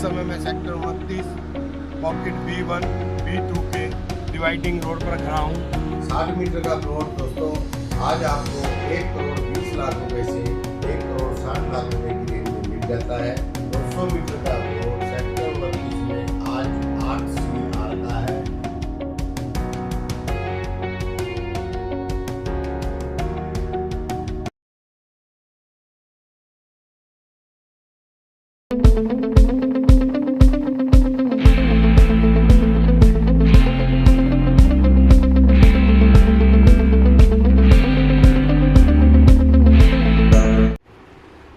समय मैं sector 29 pocket B1 B2 के डिवाइडिंग रोड पर खड़ा हूँ। 60 मीटर का प्लॉट दोस्तों आज आपको 1 करोड़ 20 लाख रुपए से 1 करोड़ 60 लाख रुपए की रेंज में मिल जाता है। 200 मीटर का प्लॉट सेक्टर 29 में आज 8 सी आ रहा है।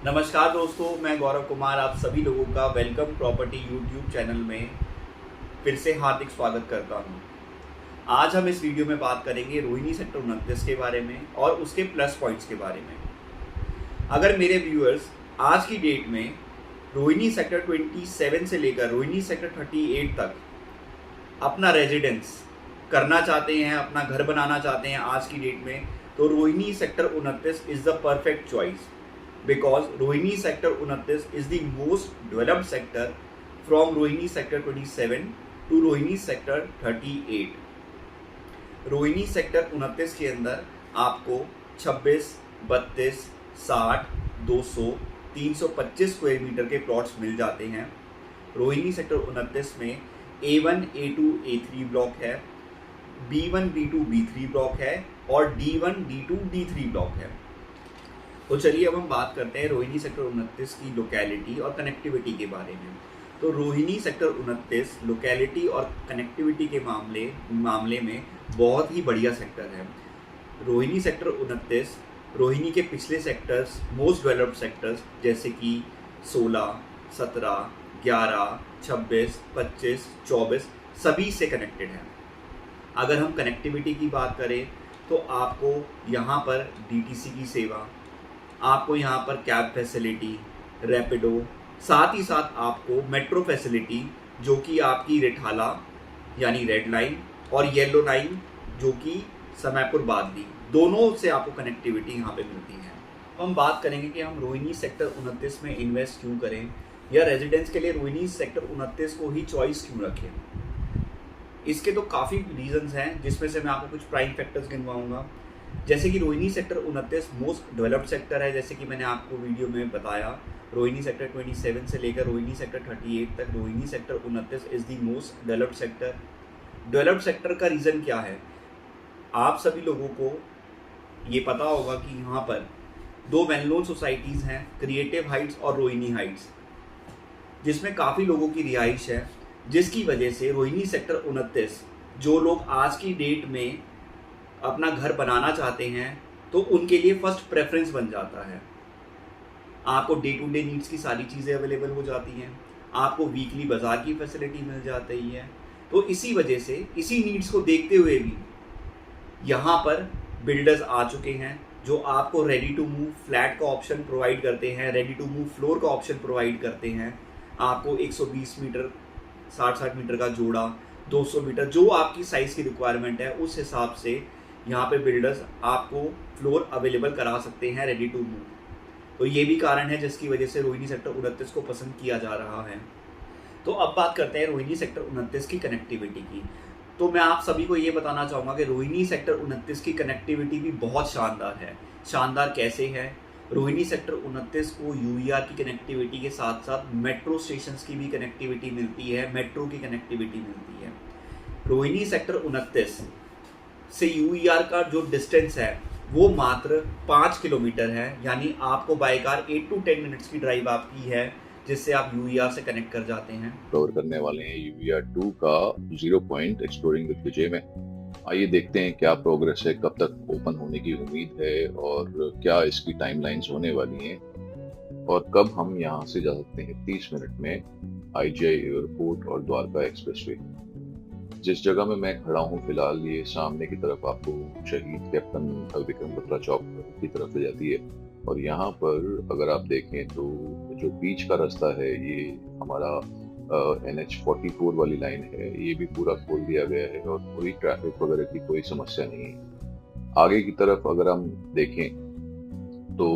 नमस्कार दोस्तों, मैं गौरव कुमार आप सभी लोगों का वेलकम प्रॉपर्टी यूट्यूब चैनल में फिर से हार्दिक स्वागत करता हूं। आज हम इस वीडियो में बात करेंगे रोहिणी सेक्टर 29 के बारे में और उसके प्लस पॉइंट्स के बारे में। अगर मेरे व्यूअर्स आज की डेट में रोहिणी सेक्टर 27 से लेकर रोहिणी सेक्टर 38 तक अपना रेजिडेंस करना चाहते हैं, अपना घर बनाना चाहते हैं आज की डेट में, तो Rohini sector 29 is the perfect choice. Because Rohini sector 29 is the most developed sector from Rohini sector 27 to Rohini sector 38. Rohini sector 29 के अंदर आपको 26, 32, 60, 200, 325 स्क्वायर मीटर के प्लॉट्स मिल जाते हैं। रोहिणी सेक्टर 29 में A1, A2, A3 ब्लॉक है, B1, B2, B3 ब्लॉक है और D1, D2, D3 ब्लॉक है। तो चलिए अब हम बात करते हैं रोहिणी सेक्टर 29 की लोकेलिटी और कनेक्टिविटी के बारे में। तो रोहिणी सेक्टर 29 लोकेलिटी और कनेक्टिविटी के मामले में बहुत ही बढ़िया सेक्टर है। रोहिणी सेक्टर 29 रोहिणी के पिछले सेक्टर्स मोस्ट डेवलप्ड सेक्टर्स जैसे कि 16, 17, 11, 26, 25, 24 सभी से कनेक्टेड है। अगर हम कनेक्टिविटी की बात करें तो आपको यहाँ पर DTC की सेवा, आपको यहाँ पर कैब फैसिलिटी, रैपिडो, साथ ही साथ आपको मेट्रो फैसिलिटी जो कि आपकी रिठाला यानी रेड लाइन और येलो लाइन जो कि समयपुर बादली, दोनों से आपको कनेक्टिविटी यहाँ पे मिलती है। तो हम बात करेंगे कि हम रोहिणी सेक्टर 29 में इन्वेस्ट क्यों करें या रेजिडेंस के लिए रोहिणी सेक्टर 29 को ही चॉइस क्यों रखें। इसके तो काफ़ी रीजंस हैं जिसमें से मैं आपको कुछ प्राइम फैक्टर्स गिनवाऊंगा। जैसे कि Rohini sector 29 most developed sector है, जैसे कि मैंने आपको वीडियो में बताया। रोहिणी सेक्टर 27 से लेकर रोहिणी सेक्टर 38 तक Rohini sector 29 is the most developed sector. Developed sector का रीज़न क्या है? आप सभी लोगों को ये पता होगा कि यहाँ पर दो वेल नोन सोसाइटीज़ हैं, क्रिएटिव हाइट्स और रोहिणी हाइट्स, जिसमें काफ़ी लोगों की रिहाइश है, जिसकी वजह से रोहिणी सेक्टर 29 जो लोग आज की डेट में अपना घर बनाना चाहते हैं तो उनके लिए फर्स्ट प्रेफरेंस बन जाता है। आपको डे टू डे नीड्स की सारी चीज़ें अवेलेबल हो जाती हैं, आपको वीकली बाज़ार की फैसिलिटी मिल जाती है। तो इसी वजह से इसी नीड्स को देखते हुए भी यहाँ पर बिल्डर्स आ चुके हैं जो आपको रेडी टू मूव फ्लैट का ऑप्शन प्रोवाइड करते हैं, रेडी टू मूव फ्लोर का ऑप्शन प्रोवाइड करते हैं। आपको 120 मीटर 60 मीटर का जोड़ा, 200 मीटर जो आपकी साइज़ की रिक्वायरमेंट है उस हिसाब से यहाँ पे बिल्डर्स आपको फ्लोर अवेलेबल करा सकते हैं रेडी टू मूव। तो ये भी कारण है जिसकी वजह से रोहिणी सेक्टर 29 को पसंद किया जा रहा है। तो अब बात करते हैं रोहिणी सेक्टर 29 की कनेक्टिविटी की। तो मैं आप सभी को ये बताना चाहूँगा कि रोहिणी सेक्टर 29 की कनेक्टिविटी भी बहुत शानदार है। शानदार कैसे है? रोहिणी सेक्टर 29 को UER की कनेक्टिविटी के साथ साथ मेट्रो स्टेशंस की भी कनेक्टिविटी मिलती है, मेट्रो की कनेक्टिविटी मिलती है। रोहिणी सेक्टर 29 से UER का जो डिस्टेंस है वो मात्र 5 किलोमीटर है, यानी आपको बाय कार 8 to 10 मिनट्स की ड्राइव आपकी है जिससे आप UER से कनेक्ट कर जाते हैं। कवर करने वाले हैं UER 2 का 0 पॉइंट एक्सप्लोरिंग विद विजय में। आइए देखते हैं क्या प्रोग्रेस है, कब तक ओपन होने की उम्मीद है और क्या इसकी टाइमलाइंस होने वाली हैं और कब हम यहाँ से जा सकते हैं 30 मिनट में IGI एयरपोर्ट और द्वारका एक्सप्रेसवे। जिस जगह में मैं खड़ा हूँ फिलहाल, ये सामने की तरफ आपको शहीद कैप्टन विक्रम बत्रा चौक की तरफ ले जाती है और यहाँ पर अगर आप देखें तो जो बीच का रास्ता है ये हमारा NH44 वाली लाइन है, ये भी पूरा खोल दिया गया है और कोई ट्रैफिक वगैरह की कोई समस्या नहीं है। आगे की तरफ अगर हम देखें तो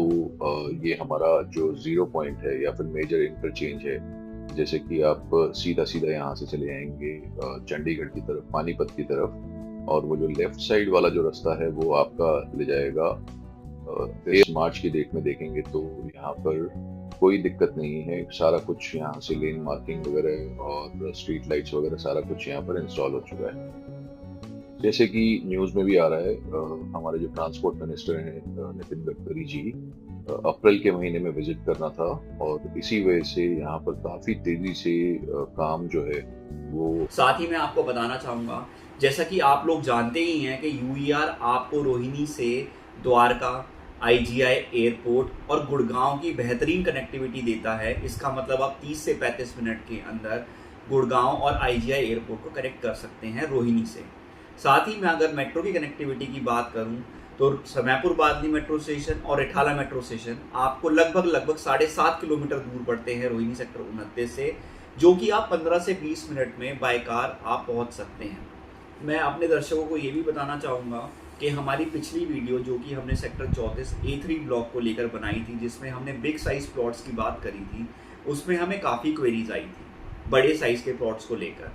ये हमारा जो 0 पॉइंट है या फिर मेजर इंटरचेंज है जैसे कि आप सीधा सीधा यहाँ से चले जाएंगे चंडीगढ़ की तरफ, पानीपत की तरफ, और वो जो लेफ्ट साइड वाला जो रास्ता है वो आपका ले जाएगा। इस मार्च की डेट में देखेंगे तो यहाँ पर कोई दिक्कत नहीं है, सारा कुछ यहाँ से लेन मार्किंग वगैरह और स्ट्रीट लाइट्स वगैरह सारा कुछ यहाँ पर इंस्टॉल हो चुका है। जैसे कि न्यूज़ में भी आ रहा है, हमारे जो ट्रांसपोर्ट मिनिस्टर हैं नितिन गडकरी जी अप्रैल के महीने में विजिट करना था, और इसी वजह से यहाँ पर काफ़ी तेज़ी से काम जो है वो। साथ ही मैं आपको बताना चाहूँगा, जैसा कि आप लोग जानते ही हैं कि UER आपको रोहिणी से द्वारका, IGI एयरपोर्ट और गुड़गांव की बेहतरीन कनेक्टिविटी देता है। इसका मतलब आप 30 से 35 मिनट के अंदर गुड़गांव और IGI एयरपोर्ट को कनेक्ट कर सकते हैं रोहिणी से। साथ ही मैं अगर मेट्रो की कनेक्टिविटी की बात करूं तो समयपुर बादली मेट्रो स्टेशन और रिठाला मेट्रो स्टेशन आपको लगभग 7.5 किलोमीटर दूर पड़ते हैं रोहिणी सेक्टर 29 से, जो कि आप 15 से 20 मिनट में बाय कार आप पहुंच सकते हैं। मैं अपने दर्शकों को ये भी बताना चाहूँगा कि हमारी पिछली वीडियो जो कि हमने सेक्टर 34 A3 ब्लॉक को लेकर बनाई थी, जिसमें हमने बिग साइज़ प्लॉट्स की बात करी थी, उसमें हमें काफ़ी क्वेरीज आई थी बड़े साइज़ के प्लॉट्स को लेकर।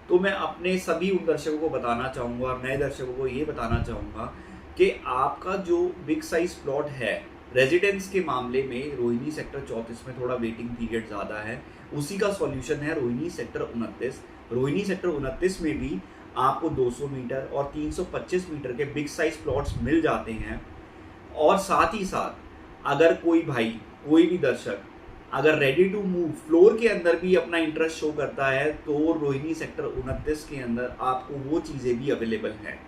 तो मैं अपने सभी उन दर्शकों को बताना चाहूँगा और नए दर्शकों को ये बताना चाहूँगा कि आपका जो बिग साइज़ प्लॉट है रेजिडेंस के मामले में रोहिणी सेक्टर 34 में थोड़ा वेटिंग पीरियड ज़्यादा है, उसी का सॉल्यूशन है रोहिणी सेक्टर 29। रोहिणी सेक्टर 29 में भी आपको 200 मीटर और 325 मीटर के बिग साइज प्लॉट्स मिल जाते हैं। और साथ ही साथ अगर कोई भाई, कोई भी दर्शक अगर रेडी टू मूव फ्लोर के अंदर भी अपना इंटरेस्ट शो करता है तो रोहिणी सेक्टर 29 के अंदर आपको वो चीज़ें भी अवेलेबल हैं।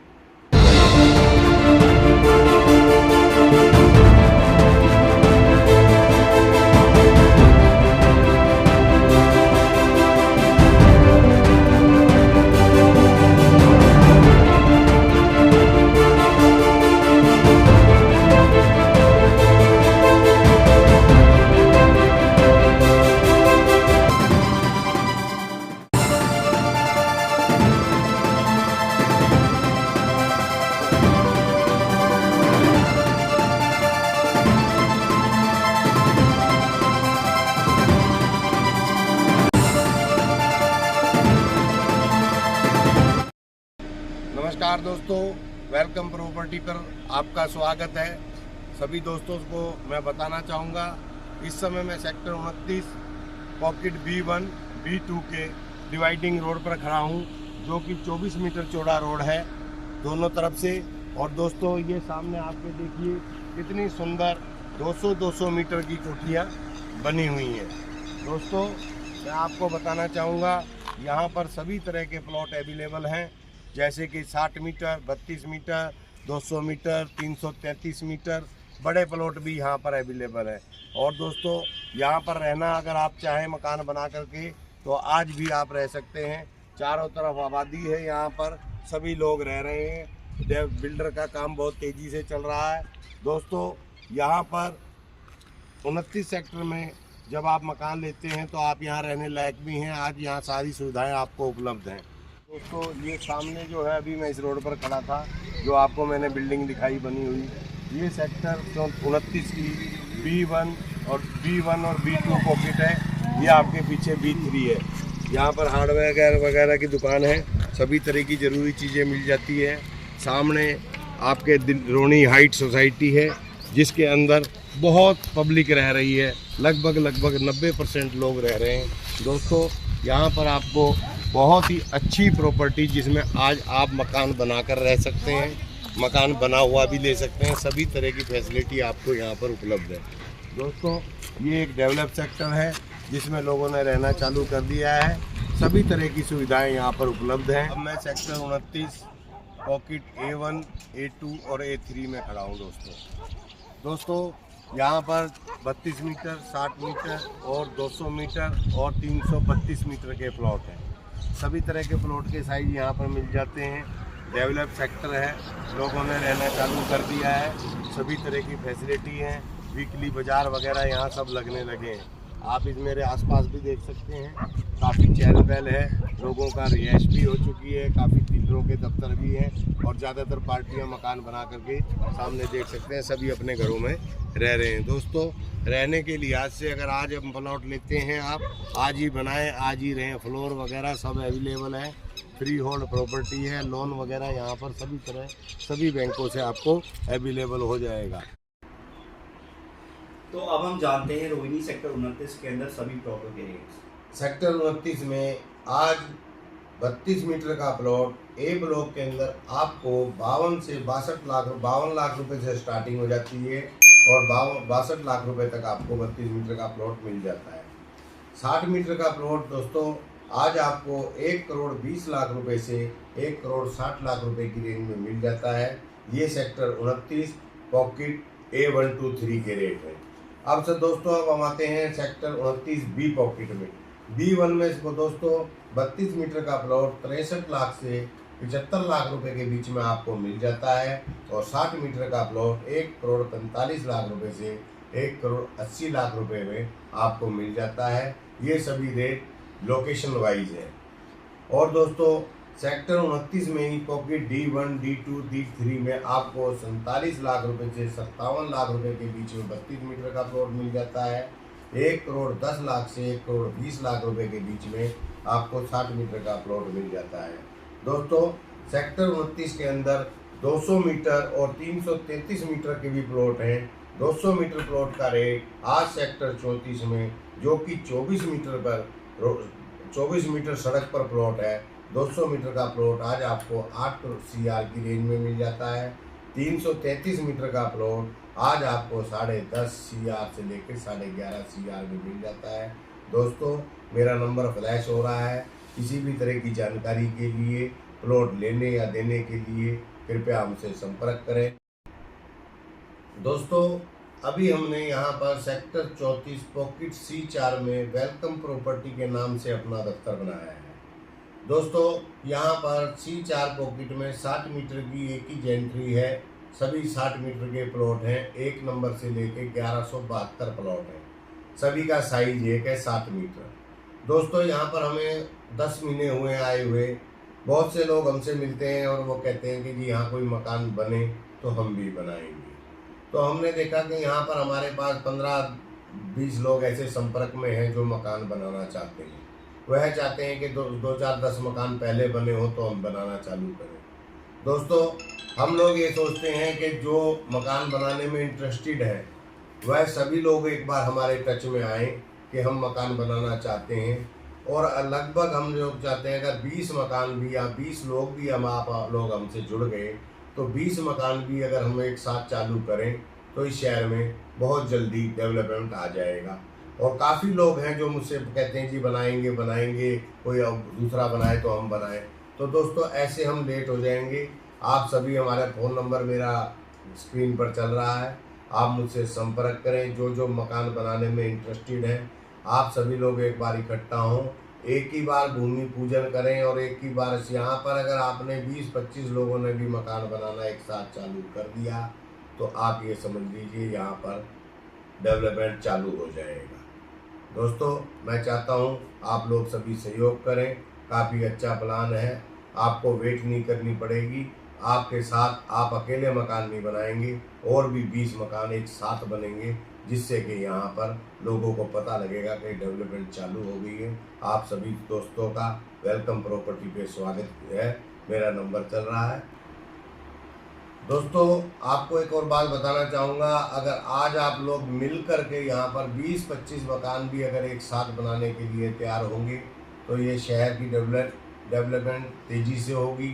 नमस्कार दोस्तों, वेलकम प्रॉपर्टी पर आपका स्वागत है। सभी दोस्तों को मैं बताना चाहूँगा, इस समय मैं सेक्टर 29 पॉकेट B1 B2 के डिवाइडिंग रोड पर खड़ा हूँ, जो कि 24 मीटर चौड़ा रोड है दोनों तरफ से। और दोस्तों ये सामने आपके देखिए कितनी सुंदर 200 मीटर की कोठियाँ बनी हुई हैं। दोस्तों मैं आपको बताना चाहूँगा, यहाँ पर सभी तरह के प्लॉट अवेलेबल हैं, जैसे कि 60 मीटर, 32 मीटर, 200 मीटर, 333 मीटर बड़े प्लॉट भी यहाँ पर अवेलेबल है। और दोस्तों यहाँ पर रहना अगर आप चाहें मकान बना करके तो आज भी आप रह सकते हैं। चारों तरफ आबादी है, यहाँ पर सभी लोग रह रहे हैं। बिल्डर का काम बहुत तेज़ी से चल रहा है। दोस्तों यहाँ पर 29 सेक्टर में जब आप मकान लेते हैं तो आप यहाँ रहने लायक भी हैं। आज यहाँ सारी सुविधाएं आपको उपलब्ध हैं। दोस्तों ये सामने जो है, अभी मैं इस रोड पर खड़ा था, जो आपको मैंने बिल्डिंग दिखाई बनी हुई, ये सेक्टर 29 की B1 और B2 पॉकेट है। ये आपके पीछे B3 है। यहाँ पर हार्डवेयर वगैरह की दुकान है, सभी तरह की ज़रूरी चीज़ें मिल जाती है। सामने आपके रोहिणी हाइट सोसाइटी है, जिसके अंदर बहुत पब्लिक रह रही है, लगभग 90% लोग रह रहे हैं। दोस्तों यहाँ पर आपको बहुत ही अच्छी प्रॉपर्टी, जिसमें आज आप मकान बनाकर रह सकते हैं, मकान बना हुआ भी ले सकते हैं, सभी तरह की फैसिलिटी आपको यहाँ पर उपलब्ध है। दोस्तों ये एक डेवलप सेक्टर है, जिसमें लोगों ने रहना चालू कर दिया है। सभी तरह की सुविधाएं यहाँ पर उपलब्ध हैं। अब मैं सेक्टर 29 पॉकेट A1, A2 और A3 में खड़ा हूँ। दोस्तों यहाँ पर 32 मीटर, 60 मीटर और 200 मीटर और 332 मीटर के प्लॉट हैं। सभी तरह के प्लॉट के साइज यहाँ पर मिल जाते हैं। डेवलप सेक्टर है, लोगों ने रहना चालू कर दिया है, सभी तरह की फैसिलिटी हैं। वीकली बाज़ार वगैरह यहाँ सब लगने लगे हैं। आप इस मेरे आसपास भी देख सकते हैं, काफ़ी चहल पहल है, लोगों का रिहाइश भी हो चुकी है, काफ़ी डीलरों के दफ्तर भी हैं और ज़्यादातर पार्टियां मकान बना करके सामने देख सकते हैं, सभी अपने घरों में रह रहे हैं। दोस्तों रहने के लिहाज से अगर आज हम प्लॉट लेते हैं, आप आज ही बनाएं, आज ही रहें। फ्लोर वगैरह सब अवेलेबल है, फ्री होल्ड प्रॉपर्टी है, लोन वगैरह यहाँ पर सभी तरह सभी बैंकों से आपको अवेलेबल हो जाएगा। तो अब हम जानते हैं रोहिणी सेक्टर 29 के अंदर सभी प्लॉटों के रेट्स। सेक्टर 29 में आज 32 मीटर का प्लॉट ए ब्लॉक के अंदर आपको 52 से 52 लाख रुपए से स्टार्टिंग हो जाती है और 62 लाख रुपए तक आपको 32 मीटर का प्लॉट मिल जाता है। 60 मीटर का प्लॉट दोस्तों आज आपको 1 करोड़ 20 लाख रुपए से 1 करोड़ 60 लाख रुपए की रेंज में मिल जाता है। ये सेक्टर 29 पॉकेट A123 के रेट है। अब से दोस्तों अब हम आते हैं सेक्टर 29 बी पॉकेट में। B1 में इसको दोस्तों 32 मीटर का प्लॉट 63 लाख से 75 लाख रुपए के बीच में आपको मिल जाता है और 60 मीटर का प्लॉट 1 करोड़ 45 लाख रुपए से 1 करोड़ 80 लाख रुपए में आपको मिल जाता है। ये सभी रेट लोकेशन वाइज है। और दोस्तों सेक्टर 29 में ही पॉकेट D1, D2, D3 में आपको 47 लाख रुपए से 57 लाख रुपए के बीच में 32 मीटर का प्लॉट मिल जाता है। 1 करोड़ 10 लाख से 1 करोड़ 20 लाख रुपए के बीच में आपको 60 मीटर का प्लॉट मिल जाता है। दोस्तों सेक्टर 29 के अंदर 200 मीटर और 333 मीटर के भी प्लॉट हैं। 200 मीटर प्लॉट का रेट आज सेक्टर 34 में, जो कि 24 मीटर सड़क पर प्लॉट है, 200 मीटर का प्लॉट आज आपको 8 करोड़ CR की रेंज में मिल जाता है। 333 मीटर का प्लॉट आज आपको 10.5 CR से लेकर 11.5 CR में मिल जाता है। दोस्तों मेरा नंबर फ्लैश हो रहा है, किसी भी तरह की जानकारी के लिए, प्लॉट लेने या देने के लिए कृपया हमसे संपर्क करें। दोस्तों अभी हमने यहाँ पर सेक्टर 34 पॉकेट C4 में वेलकम प्रॉपर्टी के नाम से अपना दफ्तर बनाया है। दोस्तों यहाँ पर C4 पॉकेट में 60 मीटर की एक ही जेंट्री है। सभी 60 मीटर के प्लॉट हैं। 1 नंबर से लेके 1172 प्लॉट हैं। सभी का साइज एक है 7 मीटर। दोस्तों यहाँ पर हमें 10 महीने हुए आए हुए। बहुत से लोग हमसे मिलते हैं और वो कहते हैं कि जी यहाँ कोई मकान बने तो हम भी बनाएंगे। तो हमने देखा कि यहाँ पर हमारे पास 15-20 लोग ऐसे संपर्क में हैं जो मकान बनाना चाहते हैं। वह चाहते हैं कि 2-4-10 मकान पहले बने हो तो हम बनाना चालू करें। दोस्तों हम लोग ये सोचते हैं कि जो मकान बनाने में इंटरेस्टेड है वह सभी लोग एक बार हमारे टच में आएँ कि हम मकान बनाना चाहते हैं। और लगभग हम लोग चाहते हैं अगर 20 मकान भी या 20 लोग भी आप लोग हमसे जुड़ गए तो 20 मकान भी अगर हम एक साथ चालू करें तो इस शहर में बहुत जल्दी डेवलपमेंट आ जाएगा। और काफ़ी लोग हैं जो मुझसे कहते हैं जी बनाएंगे, कोई दूसरा बनाए तो हम बनाएं। तो दोस्तों ऐसे हम लेट हो जाएंगे। आप सभी, हमारा फ़ोन नंबर मेरा स्क्रीन पर चल रहा है, आप मुझसे संपर्क करें। जो मकान बनाने में इंटरेस्टेड हैं आप सभी लोग एक बार इकट्ठा हों, एक ही बार भूमि पूजन करें और एक ही बार यहाँ पर अगर आपने 20-25 लोगों ने भी मकान बनाना एक साथ चालू कर दिया तो आप ये समझ लीजिए यहाँ पर डेवलपमेंट चालू हो जाएगा। दोस्तों मैं चाहता हूँ आप लोग सभी सहयोग करें। काफ़ी अच्छा प्लान है, आपको वेट नहीं करनी पड़ेगी। आपके साथ आप अकेले मकान नहीं बनाएंगे, और भी 20 मकान एक साथ बनेंगे, जिससे कि यहाँ पर लोगों को पता लगेगा कि डेवलपमेंट चालू हो गई है। आप सभी दोस्तों का वेलकम प्रॉपर्टी पे स्वागत है। मेरा नंबर चल रहा है। दोस्तों आपको एक और बात बताना चाहूँगा, अगर आज आप लोग मिल कर के यहाँ पर 20-25 मकान भी अगर एक साथ बनाने के लिए तैयार होंगे तो ये शहर की डेवलपमेंट तेज़ी से होगी।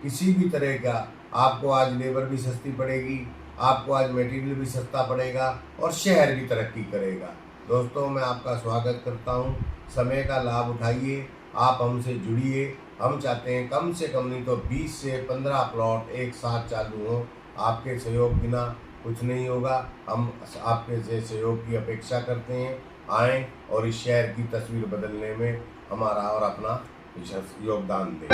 किसी भी तरह का आपको आज लेबर भी सस्ती पड़ेगी, आपको आज मटेरियल भी सस्ता पड़ेगा और शहर भी तरक्की करेगा। दोस्तों मैं आपका स्वागत करता हूं। समय का लाभ उठाइए, आप हमसे जुड़िए। हम चाहते हैं कम से कम नहीं तो 20 से 15 प्लॉट एक साथ चालू हों। आपके सहयोग बिना कुछ नहीं होगा। हम आपके से सहयोग की अपेक्षा करते हैं। आएँ और इस शहर की तस्वीर बदलने में हमारा और अपना योगदान दें।